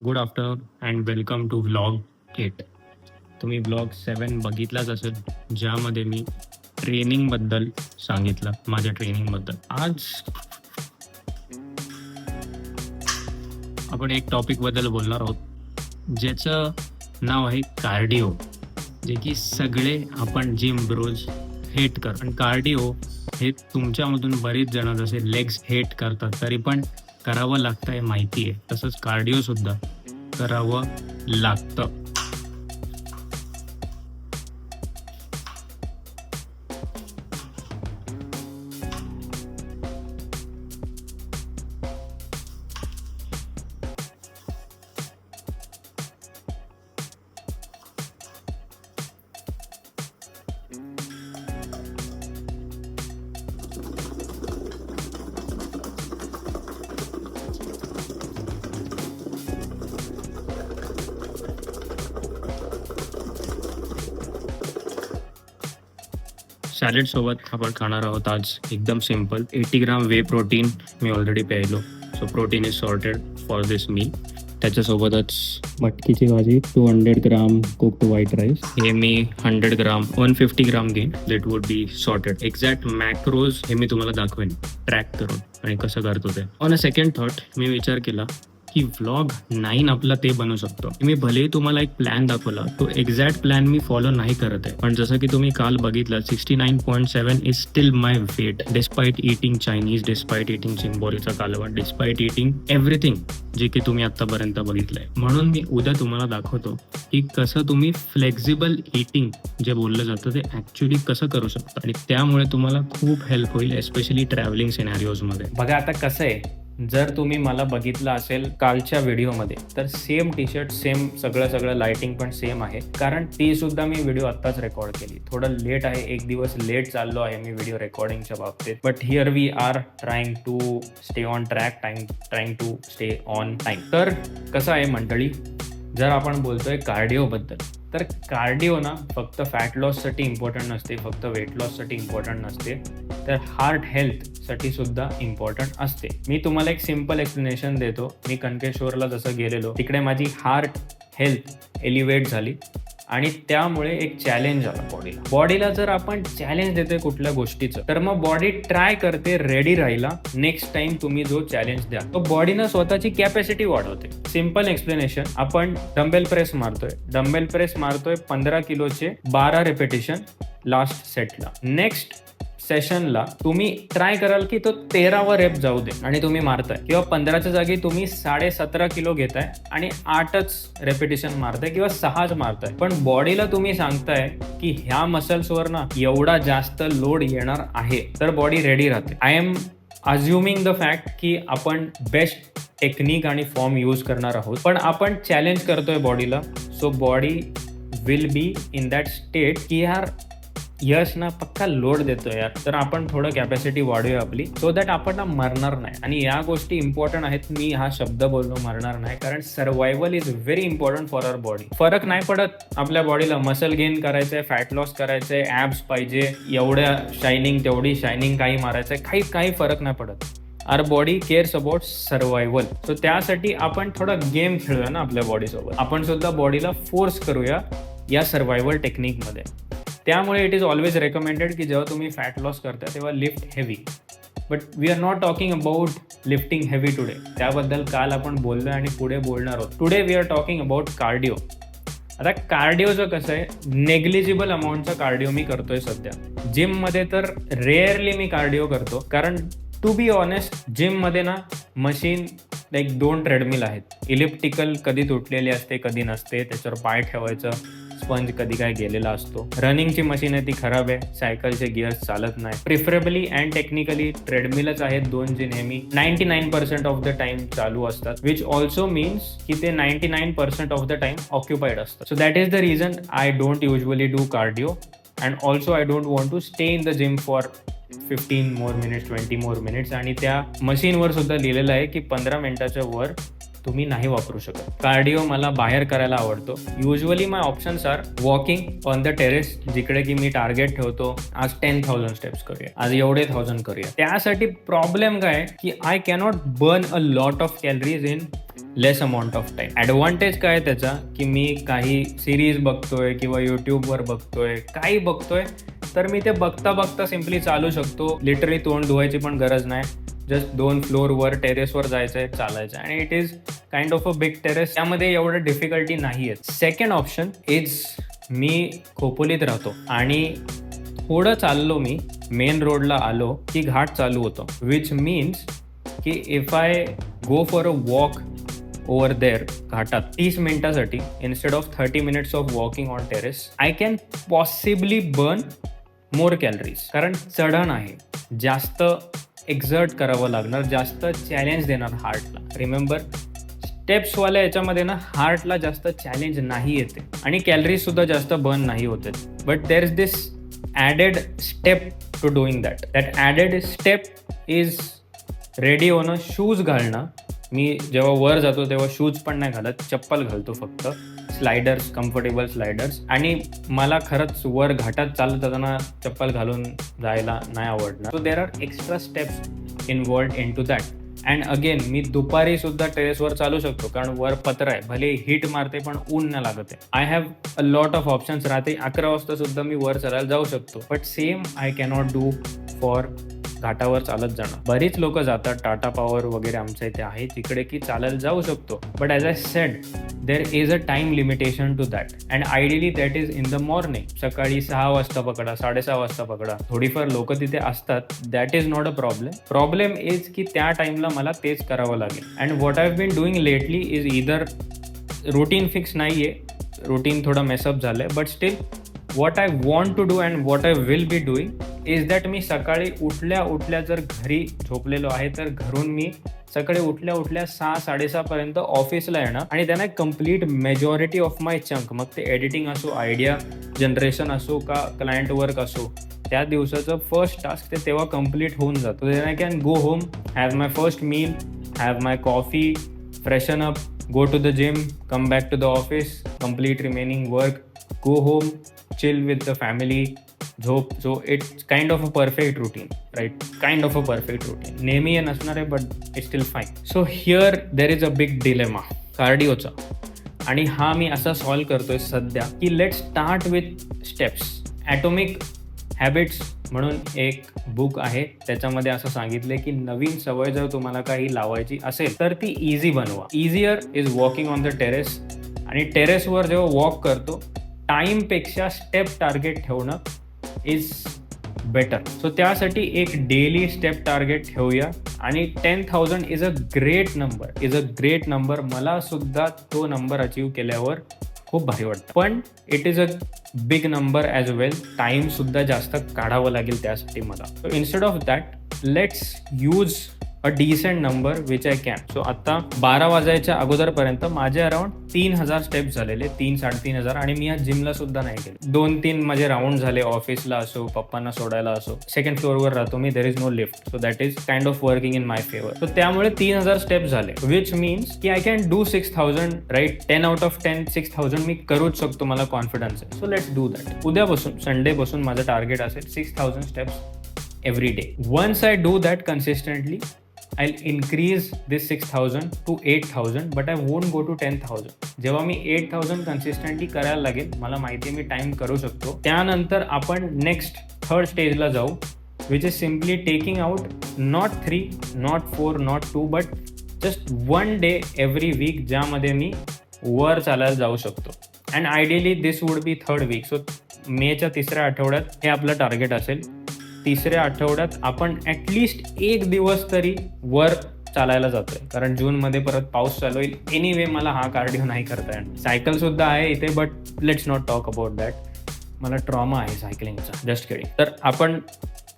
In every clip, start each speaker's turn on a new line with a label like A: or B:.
A: Good afternoon and welcome to vlog 8. तुम्ही vlog 7 बघितलाच असेल, ज्यामध्ये मी ट्रेनिंगबद्दल सांगितलं, माझ्या ट्रेनिंगबद्दल. आज आपण एक टॉपिकबद्दल बोलणार आहोत, ज्याचं नाव आहे कार्डिओ, जे की सगळे आपण जिम ब्रोज हेट करतो. आणि कार्डिओ हे तुमच्यामधून बरेच जण जसे लेग्स हेट करतात, तरी पण करावं लागतं हे माहिती आहे. तसंच कार्डिओसुद्धा करावं लागतं. सॅलेड सोबत आपण खाणार आहोत आज एकदम सिम्पल 80 ग्राम वे प्रोटीन मी ऑलरेडी प्यायलो. So protein is sorted for this meal. त्याच्यासोबतच मटकीची भाजी 200 ग्राम कुक्ड व्हाईट राईस. हे मी 100 ग्राम 150 ग्राम घेईन. That would be sorted. Exact मॅक्रोज हे मी तुम्हाला दाखवेन ट्रॅक करून आणि कसं करतो ते. ऑन अ सेकंड थॉट मी विचार केला की व्लॉग 9 आपला ते बनू शकतो. मी भलेही तुम्हाला एक प्लॅन दाखवला, तो एक्झॅक्ट प्लॅन मी फॉलो नाही करत आहे, पण जसं की तुम्ही काल बघितलं 69.7 is still my weight despite eating Chinese, despite eating चिंबोरीचा कालवण, डिस्पाईट इटिंग एव्हरीथिंग जे की तुम्ही आतापर्यंत बघितलंय. म्हणून मी उद्या तुम्हाला दाखवतो की कसं तुम्ही फ्लेक्झिबल इटिंग जे बोललं जातं ते ऍक्च्युली कसं करू शकता, आणि त्यामुळे तुम्हाला खूप हेल्प होईल, एस्पेशली ट्रॅव्हलिंग सिनॅरिओजमध्ये. बघा आता कसं आहे, जर तुम्ही मला बघितलं असेल कालच्या व्हिडिओमध्ये, तर सेम टी शर्ट, सेम सगळं लाइटिंग पण सेम आहे, कारण ती सुद्धा मी व्हिडिओ आत्ताच रेकॉर्ड केली. थोडं लेट आहे, एक दिवस लेट चाललो आहे मी व्हिडिओ रेकॉर्डिंगच्या बाबतीत, but here we are trying to stay on track, trying to stay on time. तर कसं आहे मंडळी, जर आपण बोलतोय कार्डिओबद्दल, तर कार्डिओ ना फक्त फॅट लॉससाठी इम्पॉर्टंट नसते, फक्त वेट लॉससाठी इम्पॉर्टंट नसते, तर हार्ट हेल्थसाठी सुद्धा इम्पॉर्टंट असते. मी तुम्हाला एक सिम्पल एक्सप्लेनेशन देतो. मी कणकेश्वरला जसं गेलेलो, तिकडे माझी हार्ट हेल्थ एलिव्हेट झाली आणि त्यामुळे एक चॅलेंज आला बॉडीला. जर आपण चॅलेंज देतोय कुठल्या गोष्टीचं, तर मग बॉडी ट्राय करते रेडी राहायला नेक्स्ट टाइम तुम्ही जो चॅलेंज द्या. तो बॉडीनं स्वतःची कॅपॅसिटी वाढवते. सिम्पल एक्सप्लेनेशन, आपण डंबेल प्रेस मारतोय 15 किलोचे 12 रेपिटेशन लास्ट सेटला. नेक्स्ट सेशनला तुम्ही ट्राय कराल की तो 13वा रेप जाऊ दे आणि तुम्ही मारताय, किंवा 15च्या जागी तुम्ही 17.5 किलो घेताय आणि 8च रेपिटेशन मारताय किंवा 6च मारताय, पण बॉडीला तुम्ही सांगताय की ह्या मसल्सवर ना एवढा जास्त लोड येणार आहे, तर बॉडी रेडी राहते. I am assuming the fact की आपण बेस्ट टेक्निक आणि फॉर्म यूज करणार आहोत, पण आपण चॅलेंज करतोय बॉडीला. So body will be in that state की यार यश ना पक्का लोड देतो यार, तर आपण थोडं कॅपॅसिटी वाढूया आपली, सो दॅट आपण ना मरणार नाही. आणि या गोष्टी इम्पॉर्टंट आहेत. मी हा शब्द बोललो मरणार नाही, कारण survival is very important for our body. फरक नाही पडत आपल्या बॉडीला मसल गेन करायचंय, फॅट लॉस करायचंय, ॲब्स पाहिजे, एवढ्या शायनिंग तेवढी शायनिंग काही मारायचंय, काही फरक नाही पडत. Our body cares about survival. So त्यासाठी आपण थोडा गेम खेळूया ना आपल्या बॉडीसोबत. आपण सुद्धा बॉडीला फोर्स करूया या सर्वायवल टेक्निकमध्ये. त्यामुळे इट इज ऑलवेज रेकमेंडेड की जेव्हा तुम्ही फॅट लॉस करता तेव्हा lift heavy. But we are not talking about lifting heavy today. त्याबद्दल काल आपण बोललो आणि पुढे बोलणार आहोत. Today we are talking about cardio. आता कार्डिओचं कसं आहे, नेग्लिजिबल अमाऊंटचा कार्डिओ मी करतोय सध्या. जिममध्ये तर रेअरली मी कार्डिओ करतो, कारण टू बी ऑनेस्ट जिममध्ये ना मशीन लाईक 2 ट्रेडमिल आहेत. इलिप्टिकल कधी तुटलेली असते, कधी नसते, त्याच्यावर पाय ठेवायचं, स्पंज कधी काय गेलेला असतो. रनिंगची मशीन आहे ती खराब आहे, सायकलचे गिअर्स चालत नाही. प्रिफरेबली अँड टेक्निकली ट्रेडमिलच आहेत 2 जे नेहमी 99% ऑफ द टाइम चालू असतात, विच ऑल्सो मीन्स की ते 99% ऑफ द टाइम ऑक्युपाईड असतात. So that is the reason I don't usually do cardio, and also I don't want to stay in the gym for 15 more minutes, 20 more minutes. आणि त्या मशीनवर सुद्धा लिहिलेलं आहे की 15 मिनिटाच्या वर तुम्ही नाही वापरू शकत. कार्डिओ मला बाहेर करायला आवडतो. Usually my options are walking on the terrace, जिकडे की मी टार्गेट ठेवतो आज 10,000 स्टेप्स करूया, आज एवढे 1000 करूया. त्यासाठी प्रॉब्लेम काय की I cannot burn a lot of calories in less amount of time. Advantage काय त्याचा, की मी काही सिरीज बघतोय किंवा यूट्यूबवर बघतोय, काही बघतोय, तर मी ते बघता बघता सिम्पली चालू शकतो. लिटरली तोंड धुवायची पण गरज नाही. जस्ट 2 फ्लोअरवर टेरेसवर जायचं आहे, चालायचं आहे, आणि it is kind of a big terrace. त्यामध्ये एवढं डिफिकल्टी नाही आहे. सेकंड ऑप्शन इज, मी खोपोलीत राहतो आणि थोडं चाललो मी, मेन रोडला आलो की घाट चालू होतो, विच मीन्स की if I go for a walk over there घाटात 30 मिनिटासाठी instead of 30 minutes of walking on terrace, I can possibly burn more calories. कारण चढण आहे, जास्त एक्झर्ट करावं लागणार, जास्त चॅलेंज देणार हार्टला. रिमेंबर, स्टेप्सवाल्या याच्यामध्ये ना हार्टला जास्त चॅलेंज नाही येते आणि कॅलरीज सुद्धा जास्त बर्न नाही होते. But there is this added step to doing that. That added step is ready होणं, शूज घालणं. मी जेव्हा वर जातो तेव्हा शूज पण नाही घालत, चप्पल घालतो फक्त, स्लायडर्स, कम्फर्टेबल स्लायडर्स. आणि मला खरंच वर घाटात चालत जाताना चप्पल घालून जायला नाही आवडणार. So there are extra steps involved in to that. And again, मी दुपारी सुद्धा टेरेसवर चालू शकतो, कारण वर पत्र आहे, भले हिट मारते पण ऊन नाही लागत आहे. I have a lot of options. रात्री 11 वाजता सुद्धा मी वर चालायला जाऊ शकतो. But same I cannot do for घाटावर चालत जाणं. बरीच लोक जातात, टाटा पॉवर वगैरे आमच्या इथे आहे तिकडे, की चालायला जाऊ शकतो. But as I said, there is a time limitation to that, and ideally that is in the morning. सकाळी 6 वाजता पकडा, 6:30 वाजता पकडा, थोडीफार लोक तिथे असतात, that is not a problem. Problem is की त्या टाइमला मला तेच करावं लागेल. And what I have been doing lately is either, routine fix नाही आहे, रुटीन थोडं मेसअप झालं आहे, but still what I want to do and what I will be doing is that मी सकाळी उठल्या जर घरी झोपलेलो आहे, तर घरून मी सकाळी उठल्या 6-6:30 पर्यंत ऑफिसला येणार आणि त्यांना complete majority of my chunk, मग ते एडिटिंग असो, आयडिया जनरेशन असो का क्लायंट वर्क असो, त्या दिवसाचं फर्स्ट टास्क ते तेव्हा कम्प्लीट होऊन जातो. Then I can go home, have my first meal, have my coffee, freshen up, go to the gym, come back to the office, complete remaining work, go home, chill with the family, झोप. So it's kind of a perfect routine, right? Kind of a perfect routine. नेहमी हे नसणार आहे, but it's still fine. So here there is a big dilemma, कार्डिओचा. आणि हा मी असा solve करतोय सध्या की let start with steps. Atomic habits म्हणून एक बुक आहे, त्याच्यामध्ये असं सांगितलंय की नवीन सवय जर तुम्हाला काही लावायची असेल तर ती इझी बनवा. Easier is walking on the terrace. आणि टेरेसवर जेव्हा वॉक करतो, टाईमपेक्षा स्टेप टार्गेट ठेवणं इज बेटर. सो त्यासाठी एक डेली स्टेप टार्गेट ठेवूया. आणि 10,000 इज अ ग्रेट नंबर. मला सुद्धा तो नंबर अचीव केल्यावर खूप भारी वाटतं. पण it is a big number as well. Time सुद्धा जास्त काढावं लागेल त्यासाठी मला. So instead of that, let's use a decent number which I can. So आता 12 वाजायच्या अगोदरपर्यंत माझे अराउंड 3,000 स्टेप्स झालेले, 3-3.5 आणि मी आज जिमला सुद्धा नाही गेलो. 2-3 माझे राऊंड झाले, ऑफिसला असो, पप्पांना सोडायला असो. सेकंड फ्लोअरवर राहतो मी, there is no lift, so that is kind of working in my favour. So त्यामुळे 3,000 स्टेप्स झाले, विच मीन्स की I can do 6,000, right? 10 out of 10 6,000 मी करूच शकतो, मला कॉन्फिडन्स आहे. So let's do that. उद्यापासून, संडे पासून माझं टार्गेट असेल 6,000 steps every day. Once I do that consistently, I'll increase this 6,000 to 8,000, but I won't go to 10,000. जेव्हा मी 8,000 कन्सिस्टंटली करायला लागेल, मला माहिती आहे मी टाइम करू शकतो. त्यानंतर आपण नेक्स्ट थर्ड स्टेजला जाऊ, which is simply taking out not 3, not 4, not 2, but just 1 day every week, ज्यामध्ये मी वर चालायला जाऊ शकतो. And ideally this would be third week. So मेच्या 3ऱ्या आठवड्यात हे आपलं टार्गेट असेल. 3ऱ्या आठवड्यात आपण ॲटलिस्ट 1 दिवस तरी वर चालायला जातोय, कारण जूनमध्ये परत पाऊस चालू होईल. एनिवे मला हा कार्डिओ नाही करता येणार. सायकल सुद्धा आहे इथे, but let's not talk about that. मला ट्रॉमा आहे सायकलिंगचा, जस्ट किडिंग. तर आपण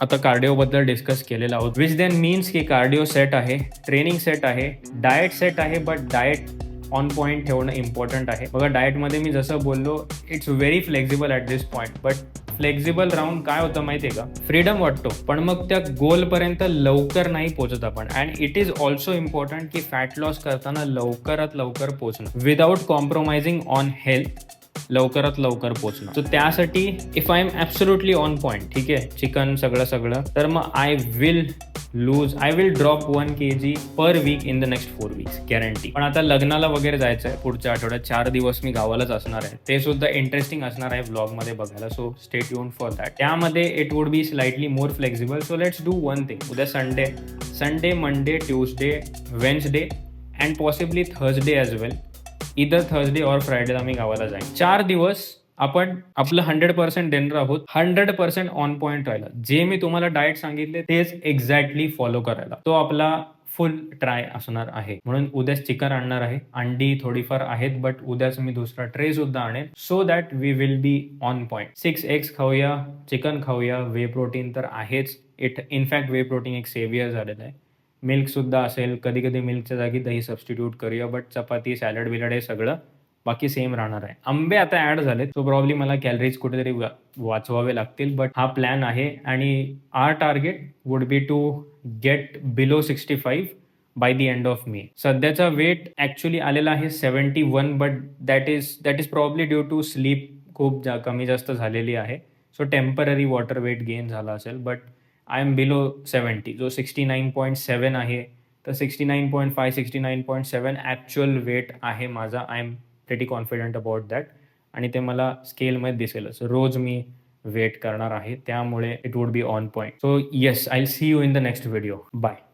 A: आता कार्डिओबद्दल डिस्कस केलेलं आहोत, विच देन मीन्स की कार्डिओ सेट आहे, ट्रेनिंग सेट आहे, डाएट सेट आहे. बट डाएट ऑन पॉईंट ठेवणं इम्पॉर्टंट आहे. बघा, डाएटमध्ये मी जसं बोललो, it's very flexible at this point. But flexible राहून काय होतं माहिती आहे का, फ्रीडम वाटतो, पण मग त्या गोलपर्यंत लवकर नाही पोहोचत आपण. And it is also important की फॅट लॉस करताना लवकरात लवकर पोहोचणं विदाउट कॉम्प्रोमाइजिंग ऑन हेल्थ लवकरात लवकर पोहोचणं. सो त्यासाठी if I am absolutely on point, ठीक आहे, चिकन सगळं, तर मग I will drop 1 kg per week in the next 4 weeks guarantee. पण आता लग्नाला वगैरे जायचं आहे पुढच्या आठवड्यात, 4 दिवस मी गावालाच असणार आहे. ते सुद्धा इंटरेस्टिंग असणार आहे व्लॉगमध्ये बघायला. So stay tuned for that. त्यामध्ये it would be slightly more flexible. So let's do one thing. उद्या Sunday, Monday, Tuesday, Wednesday and possibly Thursday as well. Either Thursday or फ्रायडेला मी गावाला जाईन. 4 दिवस आपण आपलं 100% देणार आहोत, 100% ऑन पॉईंट राहायला. जे मी तुम्हाला डाएट सांगितले तेच एक्झॅक्टली फॉलो करायला. तो आपला फुल ट्राय असणार आहे. म्हणून उद्याच चिकन आणणार आहे. अंडी थोडीफार आहेत, बट उद्याच मी दुसरा ट्रे सुद्धा आणेन, so that we will be on point. 6 eggs खाऊया, चिकन खाऊया, वे प्रोटीन तर आहेच. इनफॅक्ट वे प्रोटीन एक सेव्हियर झालेलं आहे. मिल्क सुद्धा असेल, कधी कधी मिल्कच्या जागी दही सबस्टिट्यूट करूया, बट चपाती, सॅलड बिलड हे सगळं बाकी सेम राहणार आहे. आंबे आता ऍड झालेत, सो प्रॉब्ली मला कॅलरीज कुठेतरी वाचवावे लागतील, बट हा प्लॅन आहे. आणि our target would be to get below 65 by the end of May. सध्याचा वेट ॲक्च्युली आलेला आहे 71, but that is probably due to sleep खूप कमी जास्त झालेली आहे. So temporary water weight gain झाला असेल, बट आय एम बिलो 70. जो 69.7 आहे, तर 69.5, 69.7 ॲक्च्युअल वेट आहे माझा. I am pretty confident about that. आणि ते मला स्केलमध्ये दिसेलच. रोज मी वेट करणार आहे, त्यामुळे it would be on point. So yes, I will see you in the next video. Bye.